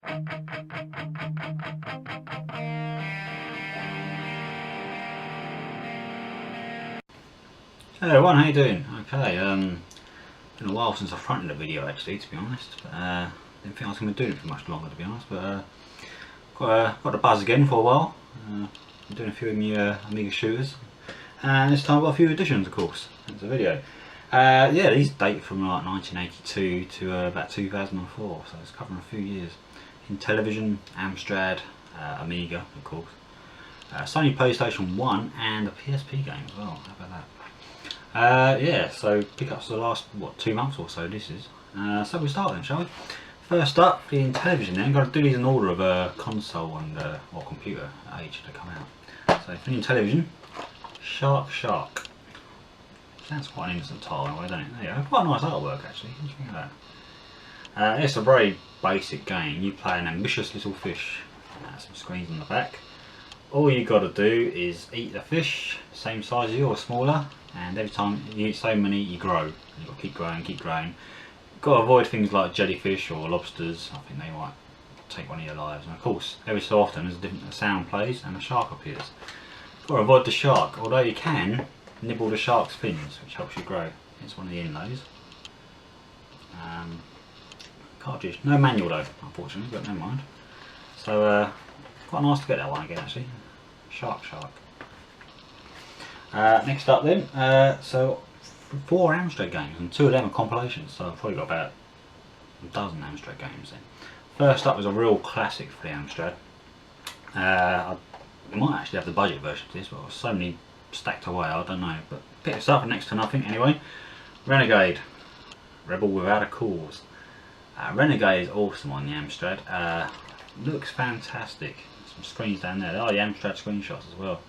Hey everyone, how you doing? Okay, been a while since I fronted a video actually, to be honest. But, didn't think I was going to be doing it for much longer, to be honest. But got the buzz again for a while. Been doing a few of my Amiga shooters, and this time I've got a few additions, of course. It's a video. Yeah, these date from like 1982 to about 2004, so it's covering a few years. In television, Amstrad, Amiga, of course. Sony PlayStation 1 and a PSP game as well. How about that? Yeah, so pickups for the last, what, 2 months or so this is. So we'll start then, shall we? First up, in television then, got to do these in order of console and or computer age to come out. So for in television, Shark. Sounds quite an innocent title in a way, doesn't it? There you go, quite a nice artwork actually, what do you think of that? It's a very basic game. You play an ambitious little fish. Some screens on the back. All you got to do is eat the fish, same size as you or smaller, and every time you eat so many you grow. You've got to keep growing, keep growing. You've got to avoid things like jellyfish or lobsters. I think they might take one of your lives. And of course, every so often as a different sound plays and a shark appears. You've got to avoid the shark, although you can nibble the shark's fins, which helps you grow. It's one of the inlays. Cartridge, no manual though, unfortunately, but never mind. So quite nice to get that one again actually. Shark. Next up then, so 4 Amstrad games, and 2 of them are compilations, so I've probably got about a dozen Amstrad games then. First up is a real classic for the Amstrad. I might actually have the budget version of this, but there's so many stacked away, I don't know. But pick this up for next to nothing anyway. Renegade, Rebel Without a Cause. Renegade is awesome on the Amstrad. Looks fantastic. Some screens down there. There are the Amstrad screenshots as well.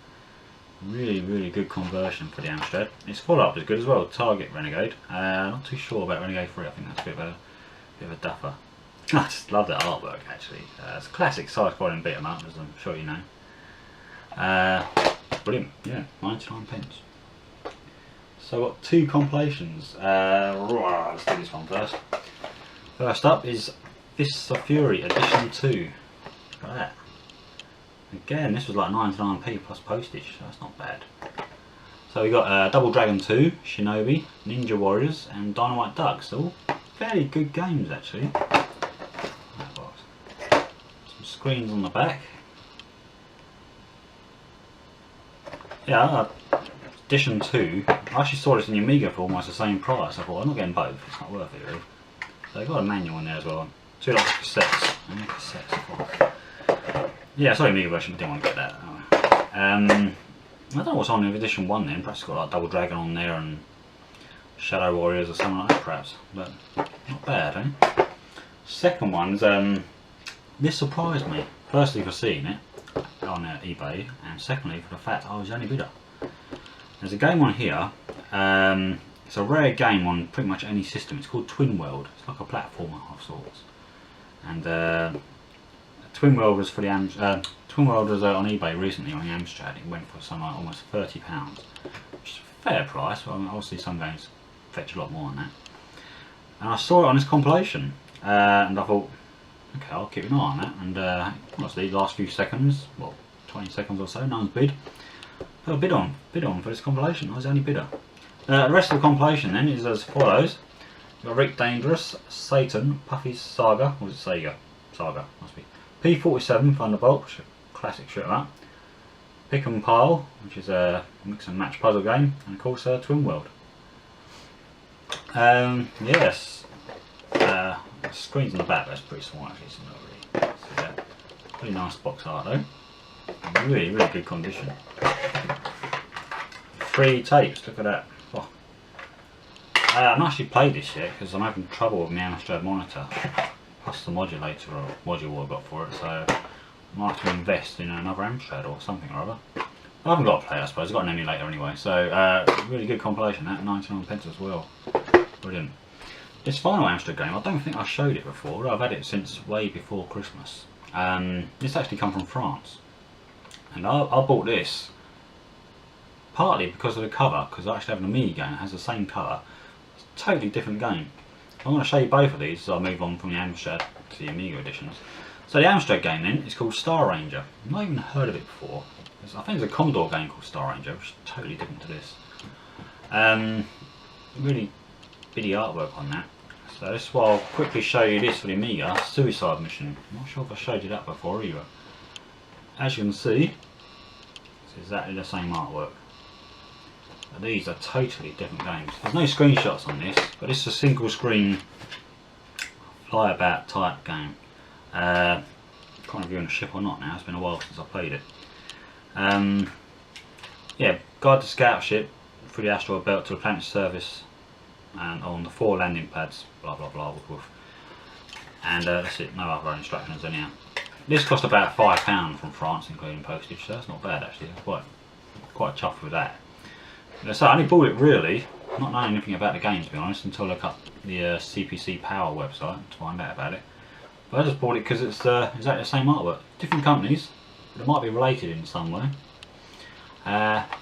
Really good conversion for the Amstrad. Its follow-up is good as well. Target Renegade. Not too sure about Renegade 3. I think that's a bit of a duffer. I just love that artwork actually. It's a classic side-scrolling beat 'em up, as I'm sure you know. Brilliant. Yeah, 99 pence. So I've got 2 compilations. Let's do this one first. First up is Fists of Fury Edition 2. Look at that. Again, this was like 99p plus postage, so that's not bad. So we got Double Dragon 2, Shinobi, Ninja Warriors, and Dynamite Ducks. So all fairly good games actually. Some screens on the back. Yeah, Edition 2. I actually saw this in the Amiga for almost the same price. I thought I'm not getting both. It's not worth it really. So they've got a manual in there as well. 2 lots of cassettes. Yeah, sorry, Amiga version, I didn't want to get that. I don't know what's on in Edition 1 then. Perhaps it's got like Double Dragon on there and Shadow Warriors or something like that perhaps. But not bad, eh? Second one's, this surprised me. Firstly for seeing it on eBay, and secondly for the fact I was the only bidder. There's a game on here. It's a rare game on pretty much any system. It's called Twin World. It's like a platformer of sorts. And Twin World was for the Twin World was on eBay recently on the Amstrad. It went for something like almost £30, which is a fair price. Well, obviously some games fetch a lot more than that. And I saw it on this compilation, and I thought, okay, I'll keep an eye on that. And obviously, the last few seconds, well, 20 seconds or so, no one's bid. But I bid on for this compilation. I was the only bidder. The rest of the compilation then is as follows. You've got Rick Dangerous, Satan, Puffy's Saga, or is it Sega? Saga, must be. P47 Thunderbolt, which is a classic shoot 'em up. Pick and Pile, which is a mix and match puzzle game, and of course Twin World. Yes, screens on the back, that's pretty small actually, so not really see that. Pretty nice box art though. Really good condition. 3 tapes, look at that. Oh. I've not actually played this yet because I'm having trouble with my Amstrad monitor. Plus the modulator or module I got for it, so I might have to invest in another Amstrad or something or other. I haven't got a play, I suppose. I've got an emulator anyway, so really good compilation. That 99 pence as well. Brilliant. This final Amstrad game, I don't think I showed it before. I've had it since way before Christmas. This actually come from France, and I bought this partly because of the cover, because I actually have an Amiga game that has the same cover. It's a totally different game. I'm going to show you both of these as I move on from the Amstrad to the Amiga editions. So the Amstrad game then is called Star Ranger. I've not even heard of it before. I think there's a Commodore game called Star Ranger, which is totally different to this. Really bitty artwork on that. So this is why I'll quickly show you this for the Amiga, Suicide Mission. I'm not sure if I showed you that before either. As you can see, it's exactly the same artwork. But these are totally different games. There's no screenshots on this, but this is a single screen flyabout type game. Can't remember if you're on a ship or not now, it's been a while since I played it. Yeah, guide the scout ship through the asteroid belt to the planet's surface and on the 4 landing pads, blah blah blah, woof, woof. And that's it, no other instructions anyhow. This cost about £5 from France including postage, so that's not bad actually. I'm quite chuffed with that. So I only bought it really, not knowing anything about the game to be honest, until I looked up the CPC Power website to find out about it. But I just bought it because it's exactly the same artwork. Different companies, but it might be related in some way.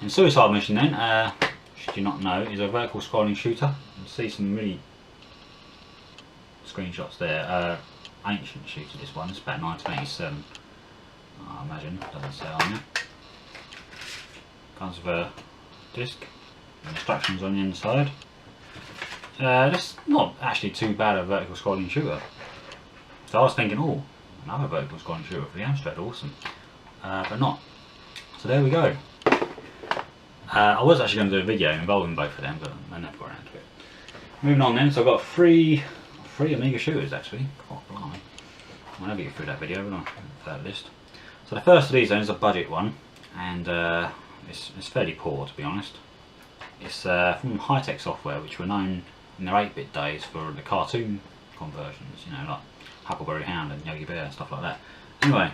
In Suicide Mission then, should you not know, is a vertical scrolling shooter. You can see some really screenshots there. Ancient shooter this one, it's about 1987. I imagine, doesn't say on there. Comes with a disc, instructions on the inside. This is not actually too bad a vertical scrolling shooter. So I was thinking, oh, another vertical scrolling shooter for the Amstrad, awesome. But not. So there we go. I was actually going to do a video involving both of them, but I never got around to it. Moving on then, so I've got three Amiga shooters actually. Oh, blimey. I'll never get through that video, will I? That list. So the first of these then is a budget one, and it's fairly poor to be honest. It's from High-Tech Software, which were known in their 8-bit days for the cartoon conversions, you know, like Huckleberry Hound and Yogi Bear and stuff like that. Anyway,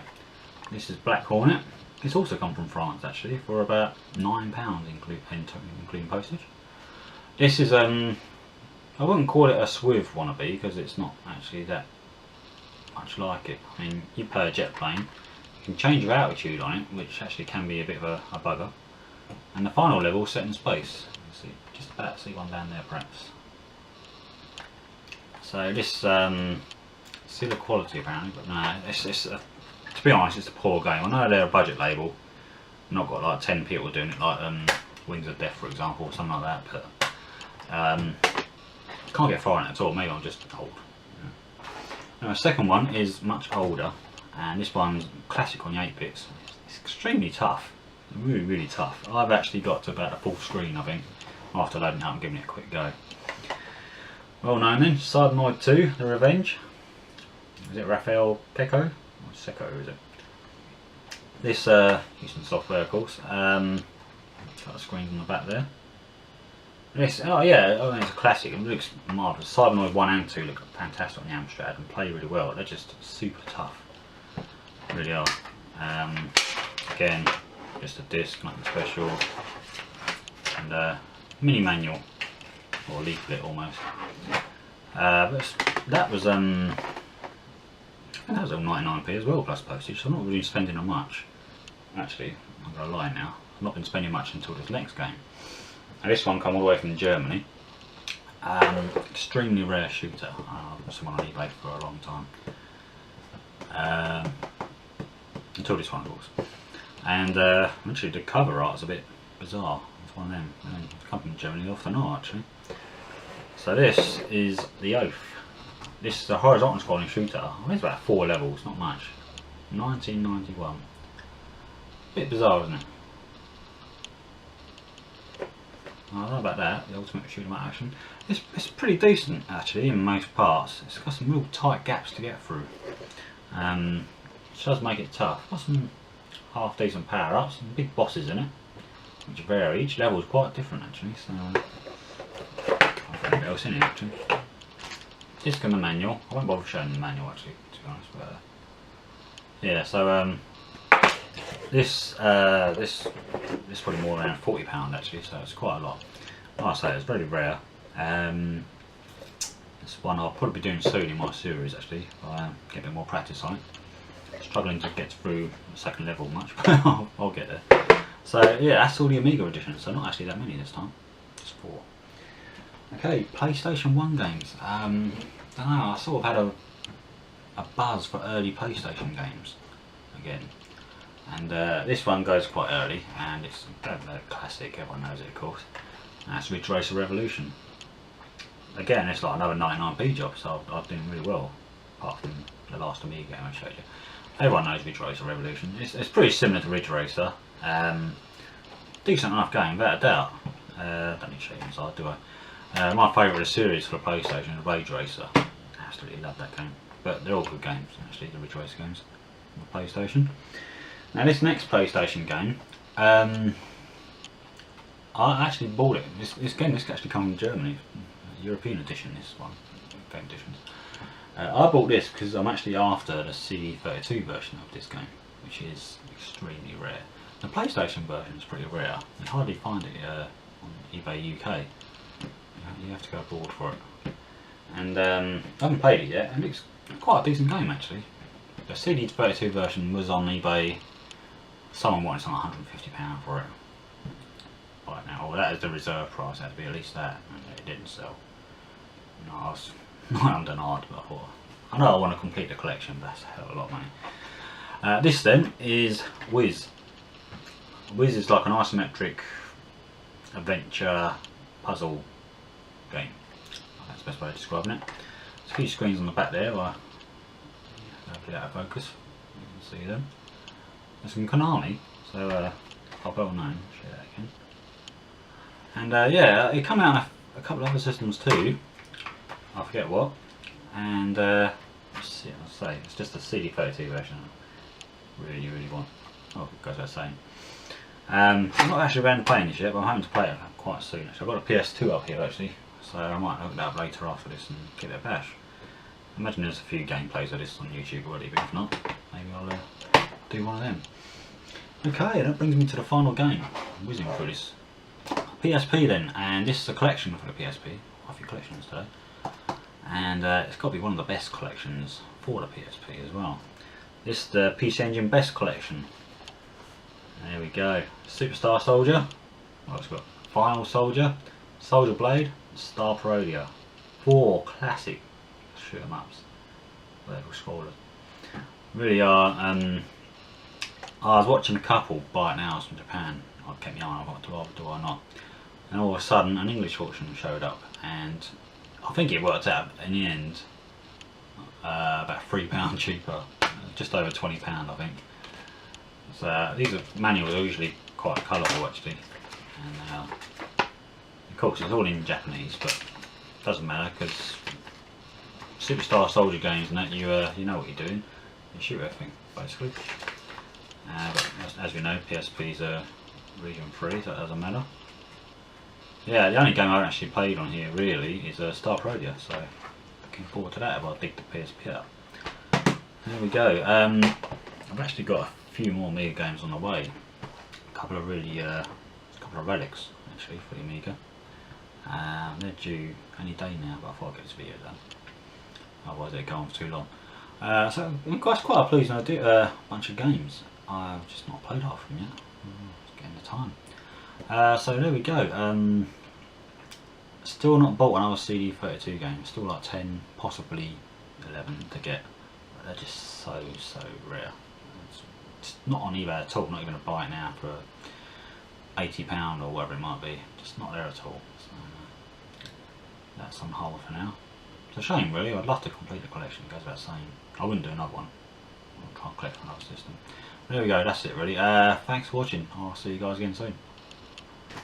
this is Black Hornet. It's also come from France actually for about £9 including postage. This is I wouldn't call it a Swiv wannabe because it's not actually that much like it. I mean, you play a jet plane, you can change your altitude on it, which actually can be a bit of a bugger. And the final level is set in space. You see, just about see one down there perhaps. So this still a quality apparently, but no, to be honest, it's a poor game. I know they're a budget label, not got like 10 people doing it like Wings of Death for example, or something like that, but can't get far in it at all. Maybe I'm just old. Yeah. Now the second one is much older, and this one's classic on the 8-bits. It's extremely tough, really tough. I've actually got to about a full screen I think, after loading it up and giving it a quick go. Well known then, Cybanoid 2, The Revenge. Is it Raphael Pecco? Or Secco is it? This using software of course. Got the screens on the back there. This, oh yeah, I mean, it's a classic. It looks marvellous. Cybanoid 1 and 2 look fantastic on the Amstrad and play really well. They're just super tough. Really are. Again, just a disc, nothing special. And a mini manual. Or leaflet almost. But that was all 99p as well plus postage, so I'm not really spending on much. Actually, I'm going to lie now. I've not been spending much until this next game. Now this one come all the way from Germany. Extremely rare shooter. Someone on eBay for a long time. Until this one of course. And actually the cover art is a bit bizarre. It's one of them. Come from Germany often are actually. So this is The Oath. This is a horizontal scrolling shooter. I think it's about 4 levels, not much. 1991. Bit bizarre, isn't it? I don't know about that, the ultimate shoot 'em up action. It's pretty decent actually in most parts. It's got some real tight gaps to get through. Which does make it tough. Got some half decent power ups and big bosses in it, which vary. Each level is quite different actually, so I've got anything else in it actually. Disc and the manual. I won't bother showing the manual actually, to be honest. But yeah, so this probably more around £40 actually, so it's quite a lot. Like I say, it's very rare. It's one I'll probably be doing soon in my series actually. If I get a bit more practice on it. Struggling to get through the second level much, but I'll get there. So yeah, that's all the Amiga editions. So not actually that many this time, just 4. Okay, PlayStation 1 games. I don't know, I sort of had a buzz for early PlayStation games again. And this one goes quite early, and it's a classic, everyone knows it of course. And that's Ridge Racer Revolution. Again, it's like another 99p job, so I've done really well, apart from the last Amiga game I showed you. Everyone knows Ridge Racer Revolution. It's pretty similar to Ridge Racer. Decent enough game, without a doubt. Don't need to show you inside, do I? My favourite of the series for the PlayStation is Ridge Racer. Absolutely love that game. But they're all good games, actually, the Ridge Racer games on the PlayStation. Now this next PlayStation game, I actually bought it. This game actually comes from Germany, European edition. This one, game editions. I bought this because I'm actually after the CD32 version of this game, which is extremely rare. The PlayStation version is pretty rare. You hardly find it on eBay UK. You have to go abroad for it. And I haven't played it yet, and it's quite a decent game actually. The CD32 version was on eBay. Someone wanted some £150 for it right now. Well, that is the reserve price. It had to be at least that, and it didn't sell. No, I was not undenied, but I thought, I know I want to complete the collection, but that's a hell of a lot of money. This then is Whiz. Whiz is like an isometric adventure puzzle game. That's the best way of describing it. There's a few screens on the back there. Hopefully out of focus. You can see them. There's some Konami, so quite well known. Show that again. And yeah, it came out on a couple of other systems too. I forget what. And let's see, I'll say it's just a CD32 version. I really want. Oh, it goes without saying. I'm not actually around playing this yet, but I'm hoping to play it quite soon. Actually, I've got a PS2 up here actually, so I might look that up later after this and give it a bash. I imagine there's a few gameplays of this on YouTube already, but if not, maybe I'll do one of them. Okay, that brings me to the final game. I'm whizzing through this. PSP then, and this is a collection for the PSP. Quite a few collections today. And it's got to be one of the best collections for the PSP as well. This is the PC Engine Best Collection. There we go. Superstar Soldier. Well, it's got Final Soldier, Soldier Blade, Star Parodia. 4 classic shoot 'em ups. Vertical scrollers. Really are. I was watching a couple buy it nows from Japan. I kept my eye on what do I not. And all of a sudden an English auction showed up, and I think it worked out in the end about £3 cheaper, just over £20 I think. So these manuals are usually quite colourful actually, and of course it's all in Japanese, but it doesn't matter because Superstar Soldier games and that you know what you're doing. You shoot everything basically. But as we know, PSP's are region free, so it doesn't matter. Yeah, the only game I've actually played on here really is Star Parodia, so looking forward to that if I dig the PSP up. There we go. I've actually got a few more Amiga games on the way. A couple of relics actually for the Amiga. They're due any day now, but I thought I'd get this video done. Otherwise it'd go on for too long. So I'm quite pleased I do a bunch of games. I've just not played half of them yet. It's getting the time. So there we go. Still not bought another CD32 game. Still like 10, possibly 11 to get. But they're just so rare. It's not on eBay at all. Not even to buy it now for £80 or whatever it might be. Just not there at all. So that's on hold for now. It's a shame really. I'd love to complete the collection. It goes without saying. I wouldn't do another one. I'll try and collect another system. There we go. That's it really. Thanks for watching. I'll see you guys again soon.